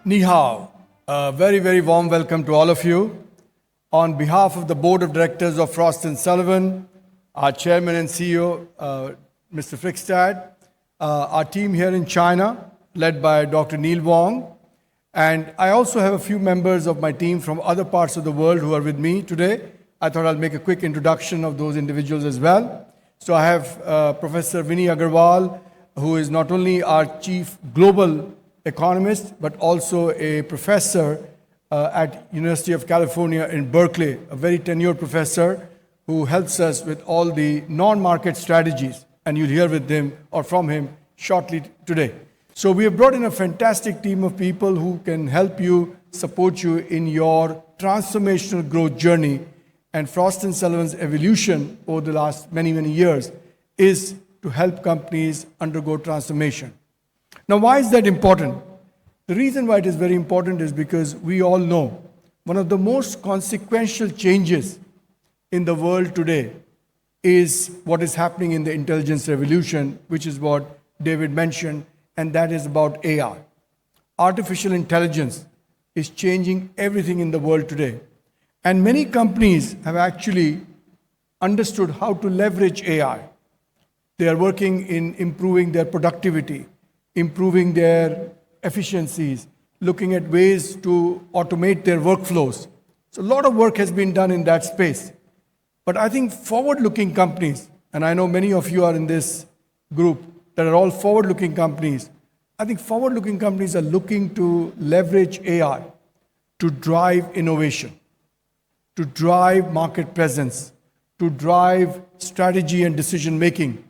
Ni hao. A very, very warm welcome to all of you. On behalf of the Board of Directors of Frost Sullivan, our Chairman and CEO, Mr. Frickstad, our team here in China, led by Dr. Neil Wong, and I also have a few members of my team from other parts of the world who are with me today. I thought I'll make a quick introduction of those individuals as well. So I have Professor Vinny Agarwal, who is not only our Chief Global Economist, but also a professor at University of California in Berkeley, a very tenured professor who helps us with all the non-market strategies, and you'll hear with him or from him shortly today. So we have brought in a fantastic team of people who can help you, support you in your transformational growth journey. And Frost & Sullivan's evolution over the last many, many years is to help companies undergo transformation. Now, why is that important? The reason why it is very important is because we all know one of the most consequential changes in the world today is what is happening in the intelligence revolution, which is what David mentioned, and that is about AI. Artificial intelligence is changing everything in the world today. And many companies have actually understood how to leverage AI. They are working in improving their productivity, improving their efficiencies, looking at ways to automate their workflows. So a lot of work has been done in that space. But I think forward-looking companies, and I know many of you are in this group that are all forward-looking companies, I think forward-looking companies are looking to leverage AI to drive innovation, to drive market presence, to drive strategy and decision-making,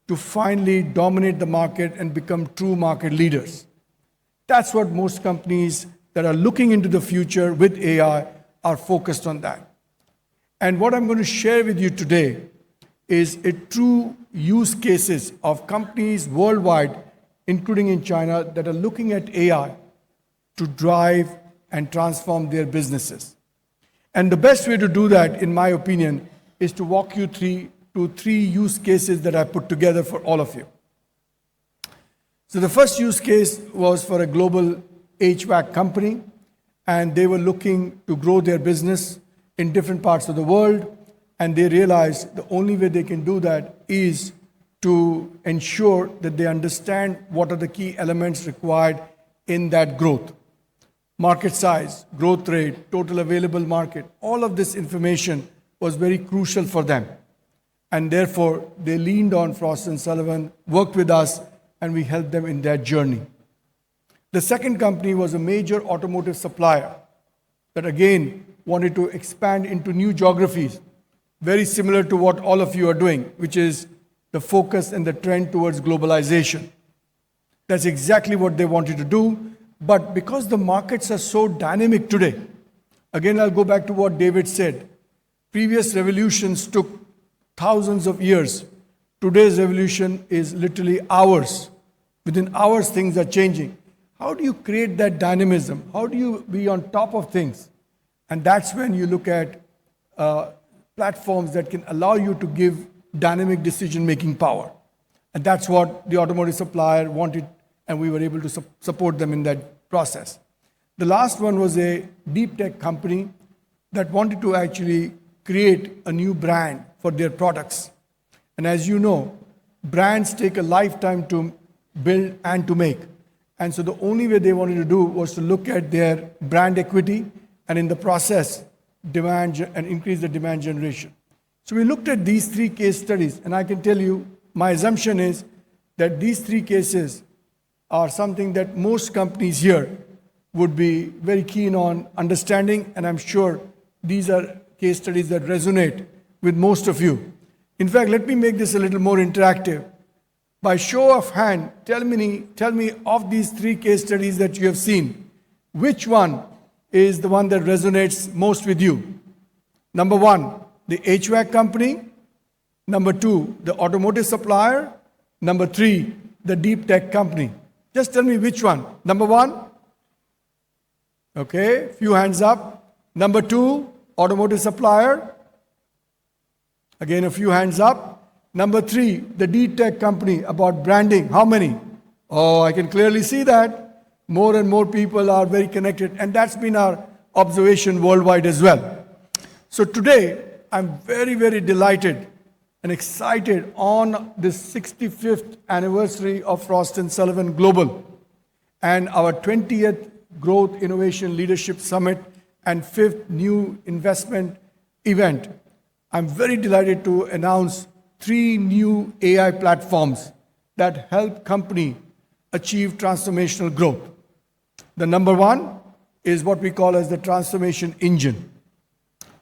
to finally dominate the market and become true market leaders. That's what most companies that are looking into the future with AI are focused on that. And what I'm going to share with you today is a true use cases of companies worldwide, including in China, that are looking at AI to drive and transform their businesses. And the best way to do that, in my opinion, is to walk you through three use cases that I put together for all of you. So the first use case was for a global HVAC company, and they were looking to grow their business in different parts of the world, and they realized the only way they can do that is to ensure that they understand what are the key elements required in that growth. Market size, growth rate, total available market, all of this information was very crucial for them. And therefore, they leaned on Frost & Sullivan, worked with us, and we helped them in that journey. The second company was a major automotive supplier that again wanted to expand into new geographies, very similar to what all of you are doing, which is the focus and the trend towards globalization. That's exactly what they wanted to do. But because the markets are so dynamic today, again, I'll go back to what David said. Previous revolutions took thousands of years. Today's revolution is literally hours. Within hours, things are changing. How do you create that dynamism? How do you be on top of things? And that's when you look at platforms that can allow you to give dynamic decision-making power. And that's what the automotive supplier wanted, and we were able to support them in that process. The last one was a deep tech company that wanted to actually create a new brand for their products. And as you know, brands take a lifetime to build and to make. And so the only way they wanted to do was to look at their brand equity and in the process, demand and increase the demand generation. So we looked at these three case studies, and I can tell you, my assumption is that these three cases are something that most companies here would be very keen on understanding, and I'm sure these are case studies that resonate with most of you. In fact, let me make this a little more interactive. By show of hand, tell me of these three case studies that you have seen, which one is the one that resonates most with you? Number one, the HVAC company. Number two, the automotive supplier. Number three, the deep tech company. Just tell me which one. Number one? Okay, few hands up. Number two, automotive supplier. Again, a few hands up. Number 3, the D-Tech company about branding. How many? Oh, I can clearly see that. More and more people are very connected, and that's been our observation worldwide as well. So today, I'm very, very delighted and excited on this 65th anniversary of Frost & Sullivan Global and our 20th Growth Innovation Leadership Summit and 5th New Investment Event. I'm very delighted to announce 3 new AI platforms that help company achieve transformational growth. The number 1 is what we call as the transformation engine.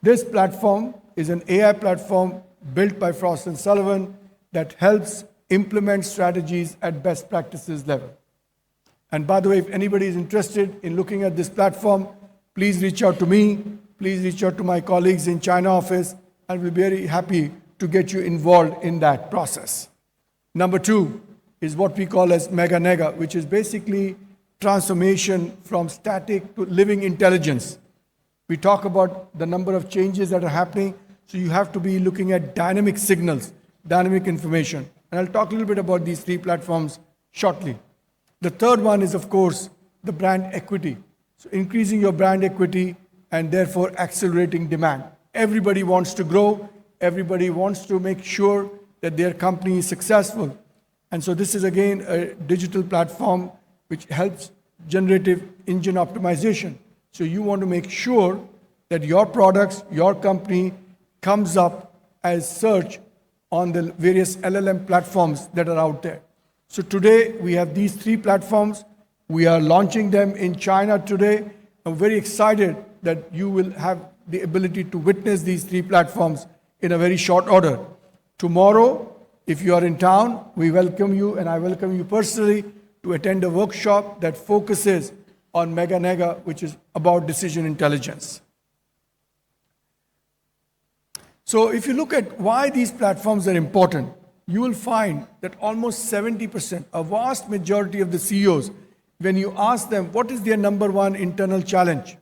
This platform is an AI platform built by Frost & Sullivan that helps implement strategies at best practices level. And by the way, if anybody is interested in looking at this platform, please reach out to me, please reach out to my colleagues in China office, and we'll be very happy to get you involved in that process. Number 2 is what we call as NEGA, which is basically transformation from static to living intelligence. We talk about the number of changes that are happening, so you have to be looking at dynamic signals, dynamic information. And I'll talk a little bit about these 3 platforms shortly. The third one is, of course, the brand equity. So increasing your brand equity and therefore accelerating demand. Everybody wants to grow. Everybody wants to make sure that their company is successful. And so this is, again, a digital platform which helps generative engine optimization. So you want to make sure that your products, your company comes up as search on the various LLM platforms that are out there. So today we have these 3 platforms. We are launching them in China today. I'm very excited that you will have the ability to witness these 3 platforms in a very short order. Tomorrow, if you are in town, we welcome you, and I welcome you personally to attend a workshop that focuses on NEGA, which is about decision intelligence. So if you look at why these platforms are important, you will find that almost 70%, a vast majority of the CEOs, when you ask them what is their number 1 internal challenge,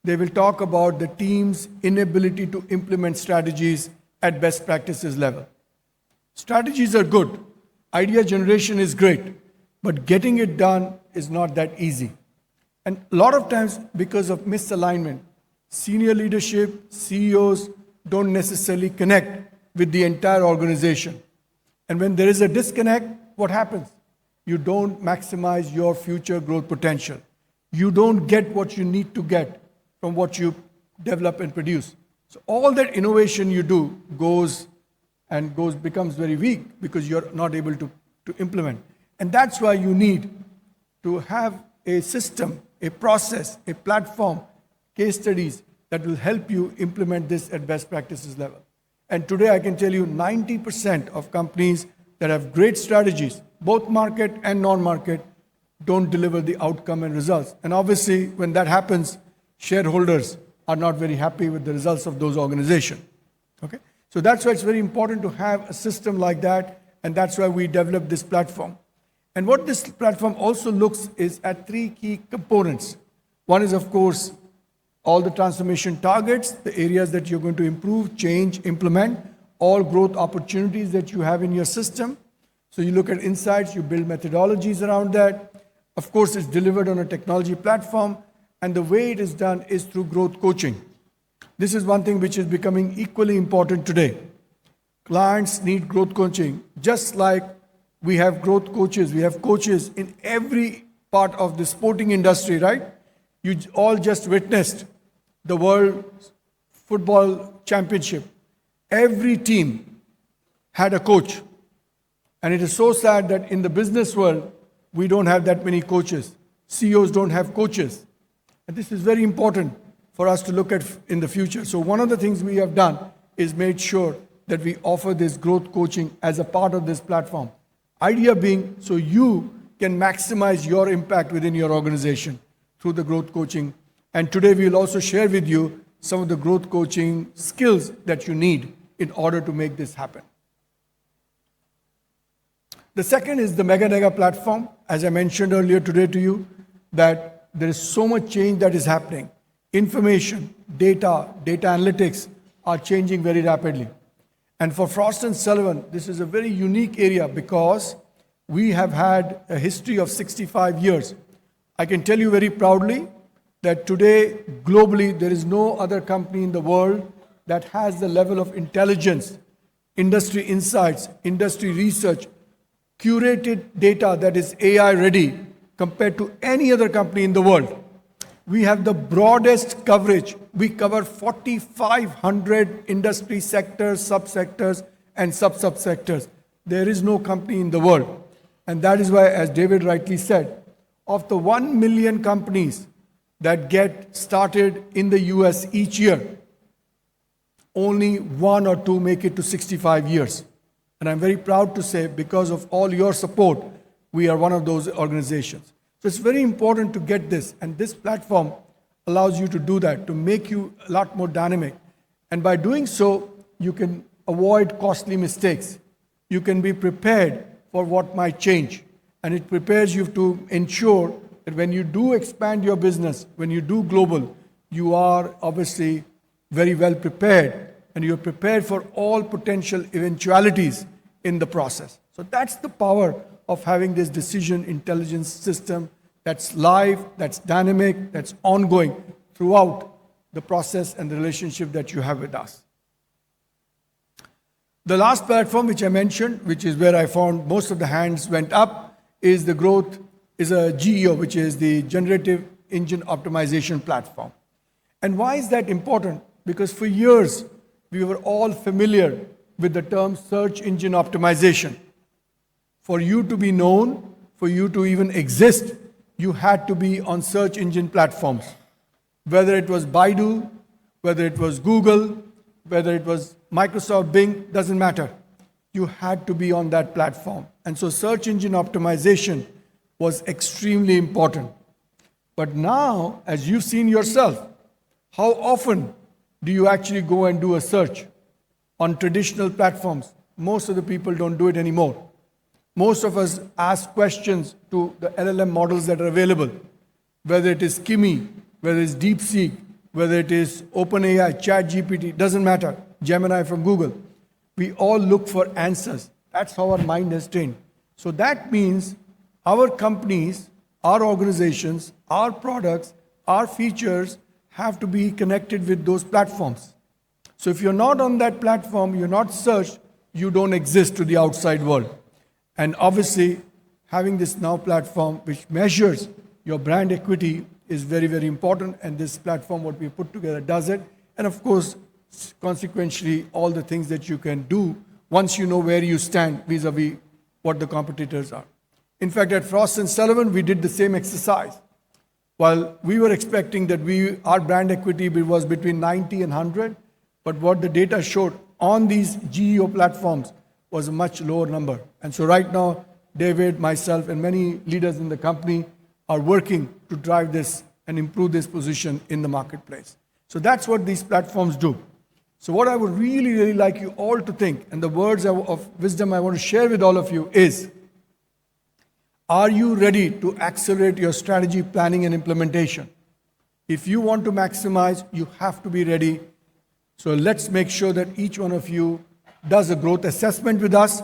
they will talk about the team's inability to implement strategies at best practices level. Strategies are good. Idea generation is great. But getting it done is not that easy. And a lot of times, because of misalignment, senior leadership, CEOs don't necessarily connect with the entire organization. And when there is a disconnect, what happens? You don't maximize your future growth potential. You don't get what you need to get from what you develop and produce. So all that innovation you do becomes very weak because you're not able to implement. And that's why you need to have a system, a process, a platform, case studies that will help you implement this at best practices level. And today I can tell you 90% of companies that have great strategies, both market and non-market, don't deliver the outcome and results. And obviously, when that happens, shareholders are not very happy with the results of those organizations. Okay? So that's why it's very important to have a system like that, and that's why we developed this platform. And what this platform also looks is at 3 key components. One is, of course, all the transformation targets, the areas that you're going to improve, change, implement, all growth opportunities that you have in your system. So you look at insights, you build methodologies around that. Of course, it's delivered on a technology platform, and the way it is done is through growth coaching. This is one thing which is becoming equally important today. Clients need growth coaching, just like we have growth coaches. We have coaches in every part of the sporting industry, right? You all just witnessed the World Football Championship. Every team had a coach. And it is so sad that in the business world, we don't have that many coaches. CEOs don't have coaches. And this is very important for us to look at in the future. So one of the things we have done is made sure that we offer this growth coaching as a part of this platform. Idea being, so you can maximize your impact within your organization through the growth coaching. And today we will also share with you some of the growth coaching skills that you need in order to make this happen. The second is the NEGA platform. As I mentioned earlier today to you, that there is so much change that is happening. Information, data analytics are changing very rapidly. And for Frost & Sullivan, this is a very unique area because we have had a history of 65 years. I can tell you very proudly that today, globally, there is no other company in the world that has the level of intelligence, industry insights, industry research, curated data that is AI ready compared to any other company in the world. We have the broadest coverage. We cover 4,500 industry sectors, subsectors, and sub-subsectors. There is no company in the world. And that is why, as David rightly said, of the 1 million companies that get started in the US each year, only 1 or 2 make it to 65 years. And I'm very proud to say, because of all your support, we are one of those organizations. So it's very important to get this, and this platform allows you to do that, to make you a lot more dynamic. And by doing so, you can avoid costly mistakes. You can be prepared for what might change. And it prepares you to ensure that when you do expand your business, when you do global, you are obviously very well prepared, and you're prepared for all potential eventualities in the process. So that's the power of having this decision intelligence system that's live, that's dynamic, that's ongoing throughout the process and the relationship that you have with us. The last platform which I mentioned, which is where I found most of the hands went up, is a GEO, which is the Generative Engine Optimization Platform. And why is that important? Because for years, we were all familiar with the term search engine optimization. For you to be known, for you to even exist, you had to be on search engine platforms. Whether it was Baidu, whether it was Google, whether it was Microsoft Bing, doesn't matter. You had to be on that platform. And so search engine optimization was extremely important. But now, as you've seen yourself, how often do you actually go and do a search on traditional platforms? Most of the people don't do it anymore. Most of us ask questions to the LLM models that are available, whether it is Kimi, whether it's DeepSeek, whether it is OpenAI, ChatGPT, doesn't matter, Gemini from Google. We all look for answers. That's how our mind has trained. So that means our companies, our organizations, our products, our features have to be connected with those platforms. So if you're not on that platform, you're not searched, you don't exist to the outside world. And obviously, having this now platform which measures your brand equity is very, very important. And this platform, what we put together, does it. And of course, consequentially, all the things that you can do once you know where you stand vis-a-vis what the competitors are. In fact, at Frost & Sullivan, we did the same exercise. While we were expecting that our brand equity was between 90 and 100, but what the data showed on these GEO platforms was a much lower number. And so right now, David, myself, and many leaders in the company are working to drive this and improve this position in the marketplace. So that's what these platforms do. So what I would really, really like you all to think, and the words of wisdom I want to share with all of you is, are you ready to accelerate your strategy planning and implementation? If you want to maximize, you have to be ready. So let's make sure that each one of you does a growth assessment with us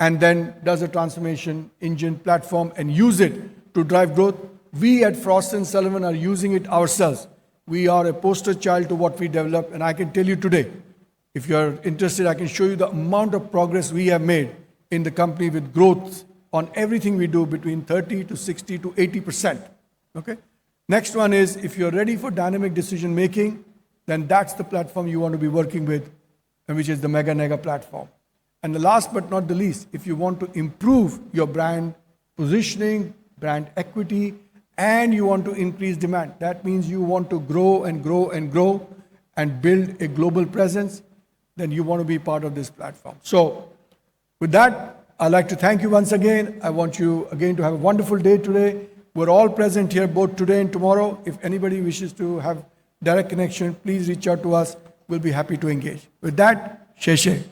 and then does a transformation engine platform and use it to drive growth. We at Frost & Sullivan are using it ourselves. We are a poster child to what we develop, and I can tell you today, if you're interested, I can show you the amount of progress we have made in the company with growth on everything we do between 30 to 60 to 80%. Okay? Next one is, if you're ready for dynamic decision making, then that's the platform you want to be working with, and which is the NEGA platform. And the last but not the least, if you want to improve your brand positioning, brand equity, and you want to increase demand, that means you want to grow and grow and grow and build a global presence, then you want to be part of this platform. So with that, I'd like to thank you once again. I want you again to have a wonderful day today. We're all present here both today and tomorrow. If anybody wishes to have direct connection, please reach out to us. We'll be happy to engage. With that, Sheshe.